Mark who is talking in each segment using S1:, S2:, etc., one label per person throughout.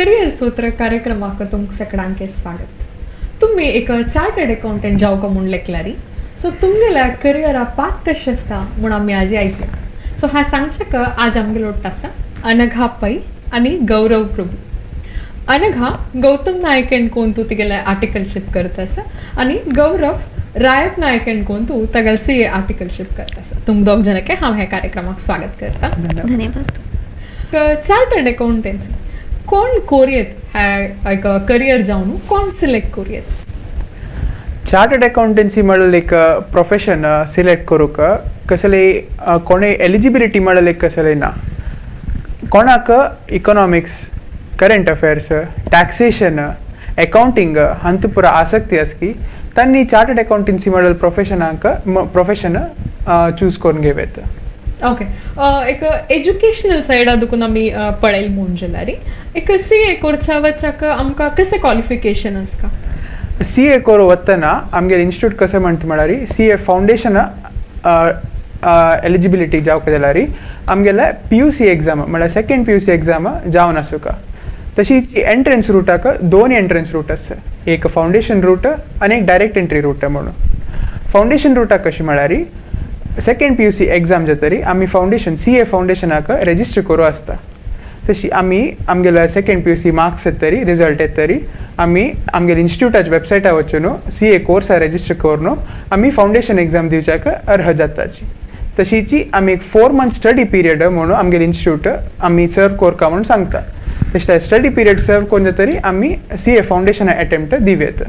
S1: Career सूत्र कार्यक्रमाक तुमक सगळ्यांके स्वागत. तुम्ही एक चार्टर्ड अकाउंटंट जावक म्हूण लेखलारी. सो तुमगेल्या करियरा पाथ कशें आसता म्हूण आमी आज ऐकया. सो हा सांगचेक आज आमगेलो आसा अनघा पै आनी गौरव प्रभू. अनघा गौतम नायक एंड कोण तू तिगेले आर्टिकलशिप करता आसा आनी गौरव रायत नायक एंड कोण तू तगेल CA आर्टिकलशिप करता आसा. तुम दोग जनके हांव ह्या कार्यक्रमाक स्वागत करता.
S2: धन्यवाद.
S1: चार्टर्ड अकाउंटन्सी कोण कोरयेत एक करियर जावन कोण सिलेक्ट कोरयेत.
S3: चार्टर्ड अकाउंटन्सी म्हणल्यार एक प्रोफेशन सिलेक्ट करूक कसले कोणे एलिजिबिलिटी म्हणल्यार कसले ना. कोणाक economics, current affairs, taxation, accounting हांतू पुरा आसक्ती आसकी तांणी चार्टर्ड अकाउंटन्सी म्हणल्यार प्रोफेशन चूज करून घेवेत.
S1: ओके. एक एज्युकेशनल सायडा देखून आमी पळयल म्हणून जाल्यार एक CA कोरच्या वचाक आमकां कशें क्वॉलिफिकेशन आसता.
S3: CA करूं वतना आमगे इन्स्टिट्यूट कशें म्हणटा म्हळ्यार CA फावंडेशन एलिजिबिलिटी जावंक जाल्यार आमगेल्या PUC एग्जाम म्हळ्यार सेकंड PUC एग्जाम जावन आसुका. तशीच एंट्रन्स रूटाक दोन एंट्रन्स रूट आसा, एक फावंडेशन रूट आनी एक डायरेक्ट एंट्री रूट म्हणून. फावंडेशन रूटाक कशें म्हळ्यार सेकंड PUC एग्जाम जातरी आमी फावंडेशन CA फावंडेशनाक रेजिस्टर करूं आसता. तशी आमी आमगेल्या सेकंड PUC मार्क्स येतरी रिजल्ट येतरी आमी आमगेल्या इन्स्टिट्यूटाच्या वेबसायटार वचून CA कोर्सा रेजिस्टर करून आमी फावंडेशन एग्जाम दिवच्याक अर्ह जाताची. तशीची आमी एक 4 month स्टडी पिरियड म्हणून आमगेले इन्स्टिट्यूट आमी सर्व कोरका म्हणून सांगता. तशें स्टडी पिरियड सर्व करून जातरी आमी CA फावंडेशन अटेम्प्ट दिवेत.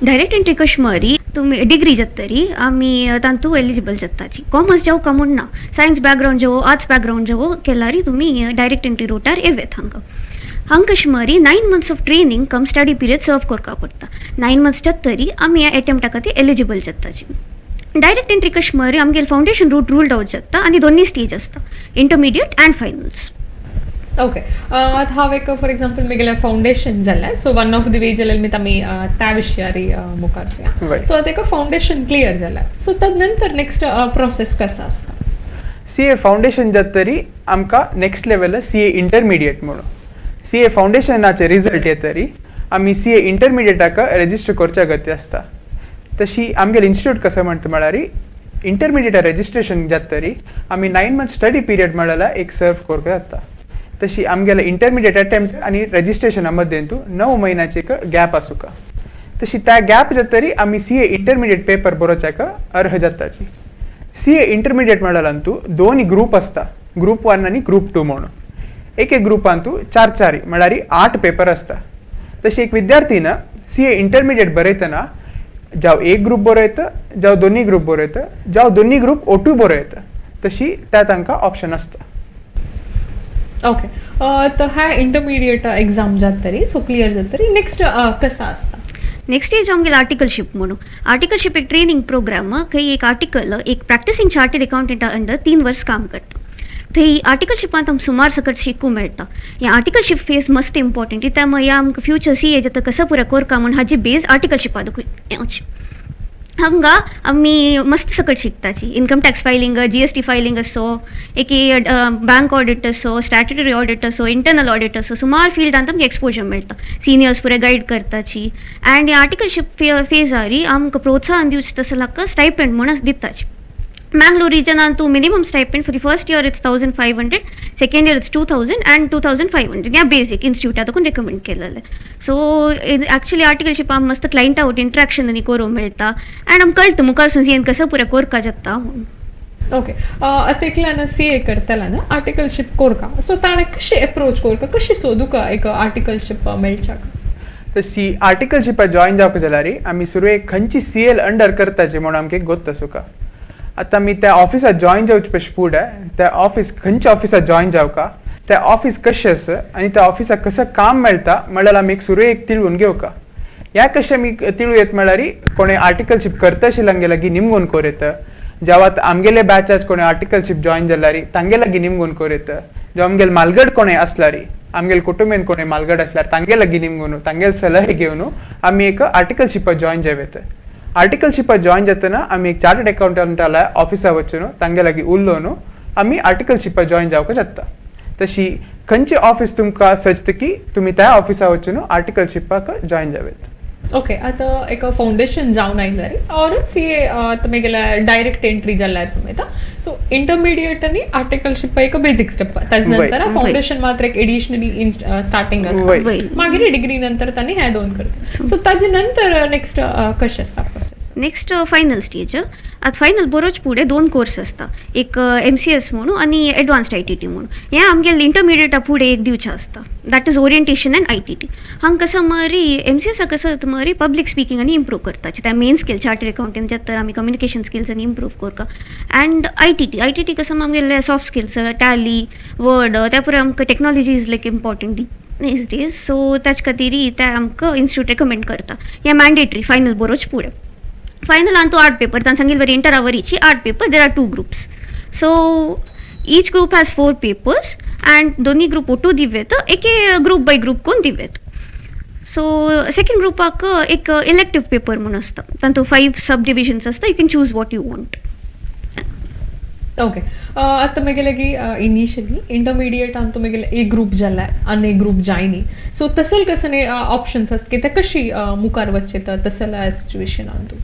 S2: डायरेक्ट एंट्री कश्मीरी तुम्ही डिग्री जातरी आमी तांतू एलिजिबल जाताची. कॉमर्स जावं का म्हूण ना, सायन्स बॅकग्राउंड जावं आर्ट्स बॅकग्राउंड जावं केल्यारी तुमी डायरेक्ट एंट्री रुटार येवेत. हांगा Kashmiri 9 months of training come study period सर्व करपा पडटा. 9 months जातरी आमी ह्या अटेम्प्टा खातीर एलिजिबल जाताची. डायरेक्ट एंट्री कश्मीरी आमगेले फावंडेशन रूट रूल्ड आउट जाता आनी दोन्ही स्टेज आसता, इंटरमिडिएट अँड फायनल्स.
S1: ओके. आतां हांव एक फॉर एग्जाम्पल म्हगेलें फावंडेशन जालें, so one of the way जाल्यार मी आमी त्या विशयारी मुखार या. सो आतां एक फावंडेशन क्लियर जालें, सो नंतर नेक्स्ट प्रोसेस कसो आसता.
S3: CA फावंडेशन जातरी आमकां नेक्स्ट लेवल CA इंटरमिडिएट म्हणून. CA फावंडेशनाचे रिजल्ट येतरी आमी CA इंटरमिडिएटाक रेजिस्टर करच्या गती आसता. तशी आमगेले इन्स्टिट्यूट कसं म्हणटा म्हळ्यार इंटरमिडिएटा रेजिस्ट्रेशन जातरी आमी 9 months स्टडी पिरियड म्हळ्यार एक सर्व करूंक जाता. तशी आमगेल्या इंटरमिडिएट अटेम्प्ट आनी रजिस्ट्रेशना मदें 9 महिन्याची एक गॅप आसुका. तशी त्या गॅप जातरी आमी CA इंटरमिडिएट पेपर बरोवच्याक अर्ह जाताची. CA इंटरमिडिएट म्हळ्यार दोन ग्रूप आसता, ग्रूप 1 आनी ग्रूप 2 म्हणून. एक ग्रुपान 4 म्हळ्यार 8 पेपर आसता. तशी एक विद्यार्थीन CA इंटरमिडिएट बरयतना जावं एक ग्रूप बरयता, जावं दोन्ही ग्रूप बरयता, जावं दोन्ही ग्रूप O2 बरयता. तशी त्या तांकां ऑप्शन आसता.
S1: ओके. तर हा इंटरमिडिएट एग्जाम जातरी सो क्लियर जातरी नेक्स्ट कसा आसता.
S2: नेक्स्ट स्टेज आमगेले आर्टिकलशिप म्हणून. आर्टिकलशिप एक ट्रेनिंग प्रोग्राम खंय एक आर्टिकल एक प्रॅक्टिसिंग चार्टर्ड अकाउंटंटा अंडर 3 वर्स काम करता. थंय आर्टिकलशिपांत आमकां सुमार सकट शिकूंक मेळटा. ह्या आर्टिकलशिप फेज मस्त इम्पॉर्टंट. त्यामुळे आमकां फ्युचर CA जाता कसं पुरा कोरका म्हूण हाजी बेज आर्टिकलशिपा येवची. हांगा आमी मस्त सकट शिकताची. Income tax filing, GST filing असो, एक बँक ऑडिट असो, स्टॅट्युटरी ऑडिट असो, इंटरनल ऑडिट असो, सुमार फिल्डांत आमकां एक्सपोजर मेळटा. सिनियर्स पुरे गायड करताची. अँड आर्टिकलशिप फेजारी आमकां प्रोत्साहन दिवचे तसं लाका स्टायपेंड म्हणून दिताची. Mangalore region minimum stipend for the first year it's 1,500, second year it's 2,000 and 2,500. Yeah, basic institute आतां recommend केलेले. So actually articleship आम मस्त client out interaction आनी करूंक मेळटा and आम कळटा मुखार CA कसं पुरा कोरका जाता म्हणून.
S1: ओके. आतां एकल्यान CA करतला ना आर्टिकलशिप कोरका, सो ताणें कशें अप्रोच कोरका, कशें सोदूका एक आर्टिकलशिप मेळच्याक.
S3: तशी आर्टिकलशिपा जॉइन जावंक जाल्यार आमी सुरवेक खंयची CL अंडर करताची म्हणून आमकां गोत आसुका. आतां आमी त्या ऑफिसात जॉइन जावचे पयलीं फुडें त्या ऑफिस खंयच्या ऑफिसात जॉइन जावका, त्या ऑफिस कशें आसा आनी त्या ऑफिसाक कसं काम मेळटा म्हळ्यार आमी एक सुरवेक तिळून घेवका. ह्या कशें आमी तिळू येत म्हळ्यार कोणें आर्टिकलशिप करता आशिल्ल्यांगे लागीं निमगून कोरयता. जेवा आमगेले बॅचात कोणें आर्टिकलशिप जॉइन जाल्यार तांगे लागीं निमगून कोरयता. जेवा आमगेले मालगड कोणें आसल्यार आमगेले कुटुंबीन कोणें मालगड आसल्यार तांगे लागीं निमगून तांगेले सलहे घेवन आमी एक आर्टिकलशिपा जॉइन जावेत. आर्टिकलशिपा जॉइन जातना आमी एक चार्टर्ड अकाउंटंटाला ऑफिसा वचून तांगे लागीं उरलोन आमी आर्टिकलशिपा जॉइन जावंक शकता. तशी खंयचे ऑफिस तुमकां सजता की तुमी त्या ऑफिसा वचून आर्टिकलशिपाक जॉईन जावेत.
S1: ओके आता एक फाउंडेशन जावन आयल्यार और सीए तुमगेल्या डायरेक्ट एंट्री जाल्यार समयता सो इंटरमिडिएट आनी आर्टिकलशिप एक बेसिक स्टेप ताजे नंतर फाउंडेशन मात्र एक एडिशनली स्टार्टिंग
S3: वय.
S1: आसता मागीर डिग्री नंतर तांणी हे दोन करता सो ताजे नंतर नेक्स्ट कशें आसता प्रोसेस.
S2: नेक्स्ट फायनल स्टेज आता फायनल बरोच पुढे 2 कोर्स आसता एक MCS म्हणून आणि एडवान्स्ड ITT म्हणून हे आमगे इंटरमिडिएटा पुढे एक दिवचे आसता that is orientation and ITT हांगा कसं मरी MCS कसं मरी पब्लिक स्पीकिंग आनी इम्प्रूव करता त्या मेन स्किल चार्टर्ड अकाउंटंट तर आमी कम्युनिकेशन स्किल्स आनी इम्प्रूव करता अँड ITT कसं आमगे सॉफ्ट स्किल्स टॅली वर्ड त्या पुढे आमकां technology is like important these days so त्याच खातीर ते आमकां इंस्टिट्यूट रेकमेंड करता हे मॅन्डेटरी फायनल बरोच पुढे फायनल आनी तो आर्ट पेपर तांणी सांगिल्लें बरी इंटर आवरीची आर्ट paper there are 2 groups so each group has 4 papers and दोन्ही ग्रुप ओटू दिवेत एक ग्रुप बाय ग्रुप कोण दिवेत सो सेकंड ग्रुपाक एक इलेक्टिव्ह पेपर म्हणून आसता तातूंत 5 सब डिविजन्स आसता you can choose what you want.
S1: Okay आता म्हगेले की इनिशियली इंटरमिडिएटान तुमगेले एक ग्रुप जाल्यार आनी एक ग्रुप जायनी सो तसल कसं ऑप्शन्स आसता की ते कशी मुखार वचचे तसल्या सिच्युएशनान तूं.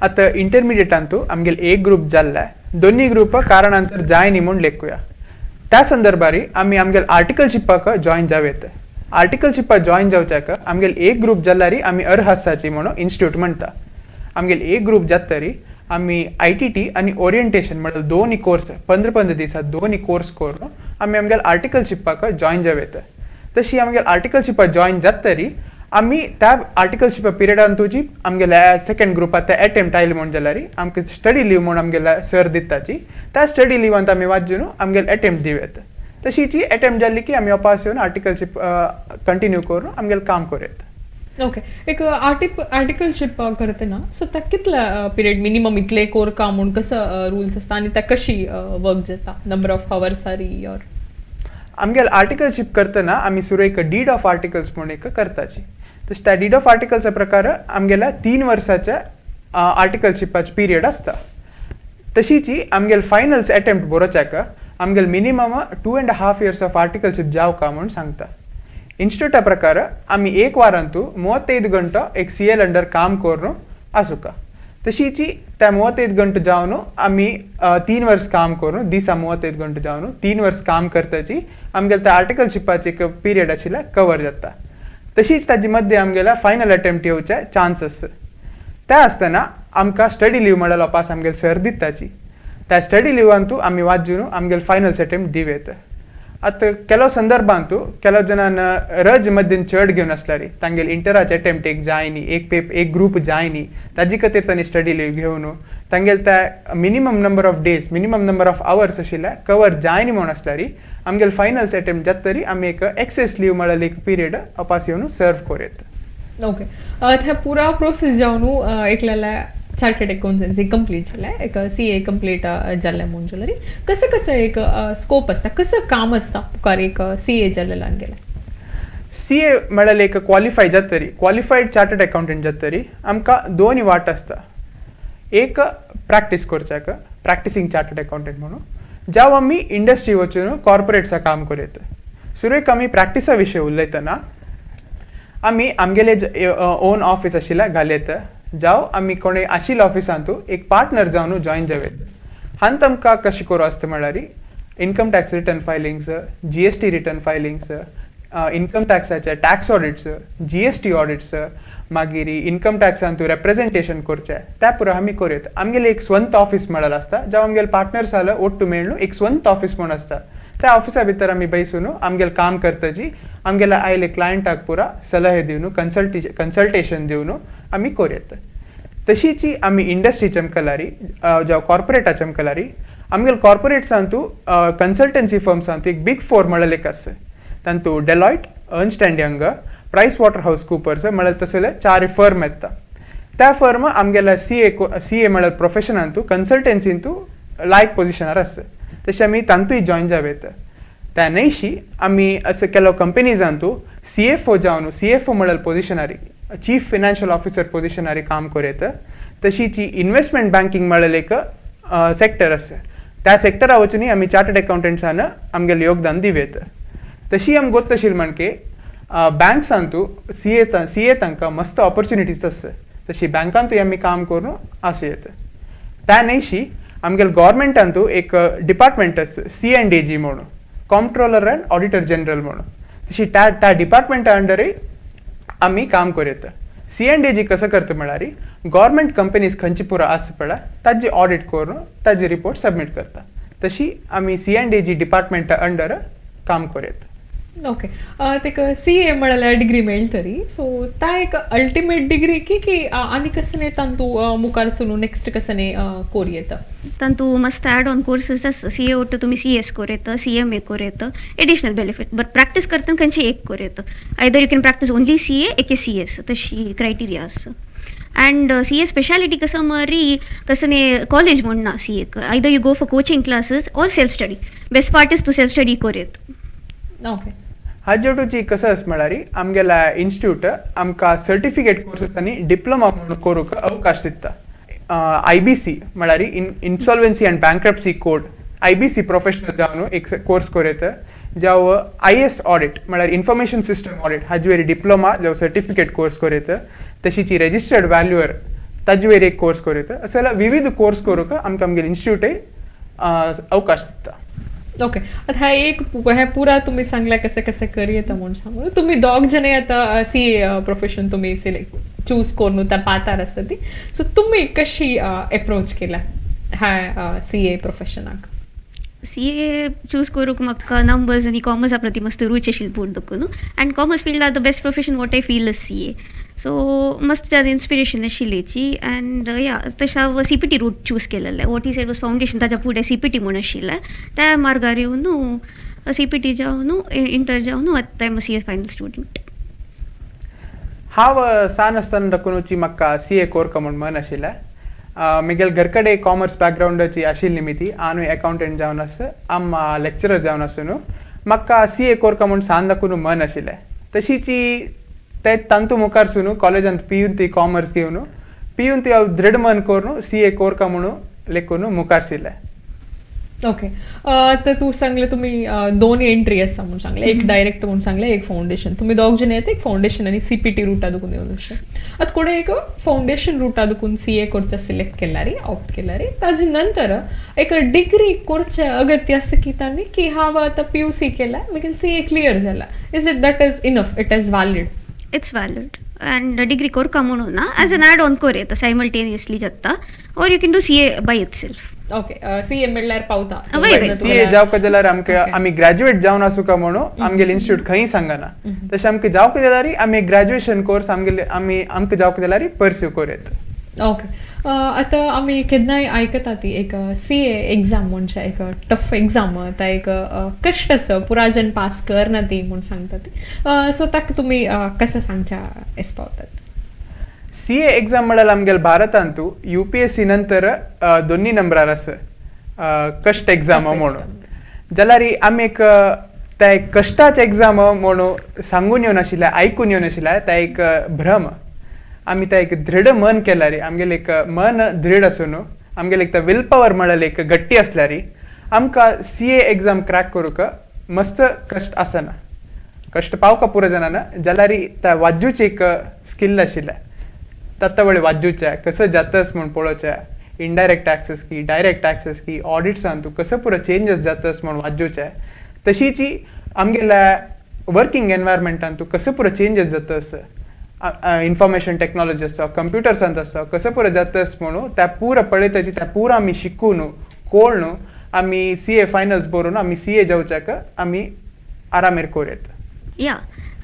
S3: आता इंटरमिडिएटांतू आमगेल एक ग्रुप जाल्ला दोन्ही ग्रुप कारणांतर जायनी म्हूण लेखुया त्या संदर्भारी आमी आमगेल आर्टिकलशिपाक जॉईन जावेत. आर्टिकलशिपा जॉईन जावच्याक आमगेल एक ग्रुप जाल्ल्यारी आमी अर्ह आसाची म्हणून इन्स्टिट्यूट म्हणटा. आमगेल एक ग्रुप जातरी आमी ITT आनी ओरिएंटेशन म्हणजे दोन्ही कोर्स 15 दिसात दोन्ही कोर्स करून आमी आमगेल आर्टिकलशिपाक जॉईन जावेत. तशी आमगेल आर्टिकलशिपा जॉईन जातरी आमी त्या आर्टिकलशिपा पिरियडान तुजी आमगेल्या सेकंड ग्रुपात ते अटेम्प्ट आयले म्हण जाल्यार आमकां स्टडी लीव म्हूण आमगेल्या सर दिताची त्या स्टडी लिवांत आमी वाजून आमगेल अटेम्प्ट दिवेत. तशीची अटेम्प्ट जाल्ली की आमी वापस येवन आर्टिकलशिप कंटिन्यू करून आमगेल काम करूयात.
S1: ओके एक आर्टिकलशिप करतना सो त्या कितल्या पिरियड मिनिमम इतले कोर काम म्हणून कसं रुल्स आसता आनी त्या कशी वर्क जाता नंबर ऑफ आवर्स आरी और
S3: आमगेल आर्टिकलशिप करतना आमी सुरू एक डीड ऑफ आर्टिकल्स म्हणून एक करताची तशें त्या डीड ऑफ आर्टिकल्सा प्रकार आमगेल्या 3 वर्साच्या आर्टिकलशिपाची पिरियड आसता. तशीची आमगेल फायनल्स अटेम्प्ट बरोवच्याक आमगेल मिनिमम 2.5 years ऑफ आर्टिकलशिप जावका म्हणून सांगता. इन्स्टिट्यूटा प्रकार आमी एक वारांतू 35 गंटो एक CL अंडर काम करून आसुका. तशीची त्या 35 गंटो जावन आमी 3 वर्स काम करून दिसा 35 गंटो जावन 3 वर्स काम करताची आमगेल्या त्या आर्टिकलशिपाची एक पिरियड आशिल्ल्या कवर जाता. तशीच ताजे मध्य आमगेल्या फायनल अटेम्प्ट येवचे चान्सेस त्या आसतना आमकां स्टडी लीव म्हणल्यार वापस आमगेल सर दिताची त्या स्टडी लिवांतू आमी वाजून आमगेल फायनल्स अटेम्प्ट दिवेत. आतां केलो संदर्भांतू केलो जणांन रज मध्येन चड घेवन आसल्यारी तांगेल इंटराचे अटेम्प्ट एक जायनी एक ग्रुप जायनी ताजे खातीर तांणी स्टडी लीव घेवन तांगेल त्या minimum number of days minimum number of hours आशिल्ल्या कवर जायनी म्हूण आसल्यारी आमगेल फायनल्स अटेम्प्ट जातरी आमी एक एक्सेस लीव म्हळ्यार एक पिरियड वापस येवन सर्व करूयात.
S1: ओके ह्या पुरा प्रोसेस जावन एकल्याल्या चार्टर्ड अकाउंटन्सी कंप्लीट जालें एक CA कंप्लीट जाल्लें म्हणून जाल्यार कसं एक स्कोप आसता कसं काम आसता मुखार एक CA जाल्ल्यान गेलें.
S3: CA म्हळ्यार एक क्वॉलिफाय जातरी क्वॉलिफायड चार्टर्ड अकाउंटंट जातरी आमकां 2 वाट आसता. एक प्रॅक्टीस करच्याक प्रॅक्टिसींग चार्टर्ड अकाउंटंट म्हणून जावं आमी इंडस्ट्री वचून कॉर्पोरेट्सा काम करयत. सुरवेक आमी प्रॅक्टिसा विशीं उलयतना आमी आमगेले ओन ऑफिस आशिल्ल्या घालयत जावं आमी कोणें आशिल्ल्या ऑफिसांतू एक पार्टनर जावन जॉईन जावेत. हांत आमकां कशें करूं आसता म्हळ्यार income tax return filings GST return filings income टॅक्साचे टॅक्स ऑडिट्स GST ऑडिट्स मागीर इन्कम टॅक्सांतू रेप्रेझेंटेशन करचें त्या पुरो आमी करूयत. आमगेलें एक स्वंत ऑफिस म्हळ्यार आसता जावं आमगेले पार्टनर्स जाल्यार ओट्टू मेळून एक स्वंत ऑफिस म्हूण आसता त्या ऑफिसा भितर आमी बसून आमगेलें काम करताची आमगेल्या आयले क्लायंटाक पुरा सलहे दिवन कन्सल्टेशन दिवन आमी करूयत. तशीची आमी इंडस्ट्री चमकलारी जावं कॉर्पोरेटा चमकलारी आमगेले कॉर्पोरेट्सांतू कन्सल्टन्सी फर्म्सांतू एक बिग 4 म्हळ्यार एक आसा तांतू Deloitte Ernst and Young Price Waterhouse Coopers म्हळ्यार तसले 4 फर्म येता. त्या फर्म आमगेल्या CA म्हळ्यार प्रोफेशनांतू कन्सल्टन्सींतू लायक पोजिशनार आसा तशें आमी तांतूय जॉईन जावेत. त्या न्हयशी आमी असो केलो कंपनीजांतू CFO जावन CFO म्हळ्यार पोजिशनारी चीफ फिनान्शियल ऑफिसर पोजिशनारी काम करयत. तशीची इन्वेस्टमेंट बँकिंग म्हळ्यार एक सेक्टर आसा त्या सेक्टरा वचून आमी चार्टर्ड अकाउंटंट्सान आमगेलें योगदान दिवेत. तशी आमकां गोत आशिल्ली म्हणके बँक्सांतू सी ए तांकां मस्त ऑपॉर्च्युनिटीज आसता तशी बँकांतूय आमी काम करून आसूं येता त्या नयशी आमगेल्या गव्हर्मेंटांतू एक डिपार्टमेंट आसा C&AG म्हणून कॉम्प्ट्रोलर एंड ऑडिटर जनरल म्हणून तशी त्या डिपार्टमेंटा अंडरय आमी काम करूं येता C&AG कसं करता म्हळ्यार गव्हर्मेंट कंपनीज खंयची पुरो आसा पळय ताजी ऑडिट करून ताजी रिपोर्ट सबमीट करता तशी आमी C&AG डिपार्टमेंटा अंडर काम करूं येता
S1: ओके तेका CA म्हळ्यार डिग्री मेळ्ळी तरी सो ता एक अल्टिमेट डिग्री की आनी कसं तांतू मुखार सुनू नेक्स्ट कसं कोर येता
S2: तांतू मस्त ॲड ऑन कोर्सेस आसा CA ಒಟ್ಟು तुम्ही CS कोर येतं CMA कोर येतं एडिशनल बेनिफिट बट प्रॅक्टीस करतना खंयची एक कोर येतं either you can practice only CA एके CS तशी क्रायटेरिया आसा अँड CA स्पेशालिटी कसं मरी कसं कॉलेज म्हण ना CA either you go for coaching classes or self study best part is to self study कोर येतं
S1: ओके
S3: हाजेवटूची कसं आसा म्हळ्यार आमगेल्या इन्स्टिट्यूट आमकां सर्टिफिकेट कोर्सेस आनी डिप्लोमा म्हणून करूंक अवकाश दिता IBC म्हळ्यार इन्सॉल्वेन्सी and bankruptcy code IBC professional जावन एक कोर्स करूं येता जाव IS ऑडिट म्हळ्यार इन्फॉर्मेशन सिस्टम ऑडिट हाजे वेरी डिप्लोमा जावं सर्टिफिकेट कोर्स करूं येता तशीची रजिस्टर्ड व्हॅल्युअर ताजे वेरी एक कोर्स करूं येता असो जाल्यार विविध कोर्स करूंक आमगेलें इन्स्टिट्यूटय अवकाश दिता
S1: ओके आता हा एक हे पुरा तुम्ही सांगला कसं कसं करी येतं म्हणून सांगू तुम्ही दोग जणे आता CA प्रोफेशन तुम्ही सिलेक्ट चूज करून त्या पातार आसा ती सो तुम्ही कशी अप्रोच केला ह्या CA प्रोफेशनाक
S2: CA चूज करूंक म्हाका नंबर्स आनी कॉमर्सा प्रती मस्त रुची आशिल्ली पोट देखून and commerce field are the best profession what I feel is CA so मस्त त्यात इन्स्पिरेशन आशिल्लीची अँड या तशें हांव CPT रूट चूज केलेलें what is it was foundation ताच्या फुडें CPT म्हूण आशिल्लें त्या मार्गार येवन CPT जावन इंटर जावन आतां I'm CA final student
S3: हांव सान आसतना दाखोवनूची म्हाका CA कोरक म्हूण मन आशिल्लें म्हगेल्या घर कडेन कॉमर्स बॅकग्रावंडाची आशिल्ली न्ही ती हांवूय अकावंटंट जावन आसा आम्मा लेक्चरर जावन आसूं न्हू म्हाका CA कोरक म्हूण सान दाखोवन मन आशिल्लें तशीची ते तांतू मुखार सुनू कॉलेजांत पियून ती कॉमर्स घेवन पियून ती हांव दृढ मन करून CA कोरक म्हणून लेखून मुखार शिल्लें
S1: ओके तर तू सांगले तुम्ही दोन एंट्री आसा म्हणून सांगले एक डायरेक्ट म्हणून सांगले एक फाउंडेशन तुम्ही दोग जण येता एक फाउंडेशन आणि CPT रुटा दुखून येऊन आता कोणी एक फाउंडेशन रुटा दुखून CA कोर्स सिलेक्ट केल्यारी ऑप्ट केल्यारी ताजे नंतर एक डिग्री कोर्सचे अगत्य असं की तांणी की हांव आता PUC केला लेकिन CA क्लियर जाला is it that is enough it is valid
S2: it's valid and degree कोरका म्हणून ना ॲज एन ॲड ऑन कोर येता सायमल्टेनियसली जाता or you can do CA by itself
S1: okay CA म्हणल्यार पावता
S3: CA जावक जाल्यार आमकां आमी ग्रॅज्युएट जावन आसूं का म्हणून आमगेलें इन्स्टिट्यूट खंय सांगना तशें आमकां जावक जाल्यार आमी ग्रॅज्युएशन कोर्स आमकां जावक जाल्यार परस्यू करूं येता
S1: ओके आता आम्ही केन्नाय आयकता ती एक CA एक्झाम म्हणजे एक टफ एक्झाम ता एक कष्ट असं पुराजन पास करना ती म्हणून सांगता ती सो ताका तुम्ही कसं सांगच्या एस्पावतात
S3: CA एक्झाम म्हळ्यार आमगेल्या भारतांतू UPSC नंतर दोन्ही नंबरार आसा कष्ट एक्झाम म्हणून जाल्यार आमी एक त्या कश्टाचे एक्झाम म्हणून सांगून येवन आशिल्ले आयकून येवन आशिल्ले त्या एक भ्रम आमी त्या एक दृढ मन केल्यार आमगेलें एक मन दृढ आसून आमगेलें एक विल पॉवर म्हळ्यार एक गट्टी आसल्यार आमकां CA एक्झाम क्रॅक करूंक मस्त कश्ट आसना कश्ट पावका पुरो जायना जाल्यार त्या वाजूची एक स्किल आशिल्लें ताता वळी वाजूचें कसं जातास म्हूण पळोवचें इनडायरेक्ट टॅक्सेस की डायरेक्ट टॅक्सेस की ऑडिट्सान तूं कसं पुरो चेंजीस जातास म्हूण वाजूचें तशीची आमगेल्या वर्किंग एनवायरमेंटान तूं कसं पुरो चेंजीस जातास इन्फॉर्मेशन टेक्नॉलॉजी आसता कंप्युटर्सांत आसता कसं पुरो जातास म्हणून त्या पुरो पळयताची त्या पुरो आमी शिकून कळून आमी CA फायनल्स बरोवन आमी CA जावच्याक आमी आरामेर करूं येता
S2: या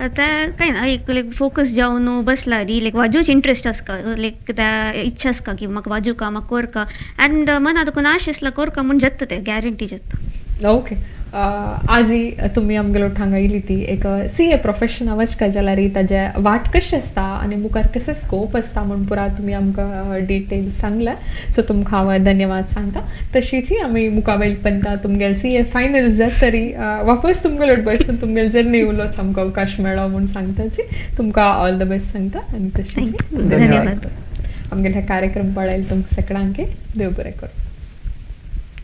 S2: आता काय ना एक लायक फोकस जावन बसला री लायक वाजूच इंट्रस्ट आसका लायक त्या इच्छा आसका की म्हाका वाजूका म्हाका कोरका अँड मना देखून आश आसला कोरका म्हूण जाता तें गॅरंटी जाता
S1: ओके आजी तुम्ही आमगेलो थांगायली ती एक CA प्रोफेशन वचका जाल्यार ताजे वाट कशें आसता आनी मुखार कसो स्कोप आसता म्हूण पुरा तुमी आमकां डिटेल सांगला सो तुमकां हांव धन्यवाद सांगता तशीची आमी मुखावेल पंता तुमगेल CA फायनल जात तरी वापस तुमगेलो बसून तुमगेल जर्नी उलोवच आमकां अवकाश मेळ्ळो म्हूण सांगताची तुमकां ऑल द बेस्ट सांगता आनी तशी
S2: धन्यवाद
S1: आमगेले कार्यक्रम पळयले तुमकां सगळ्यांक देव बरें करूं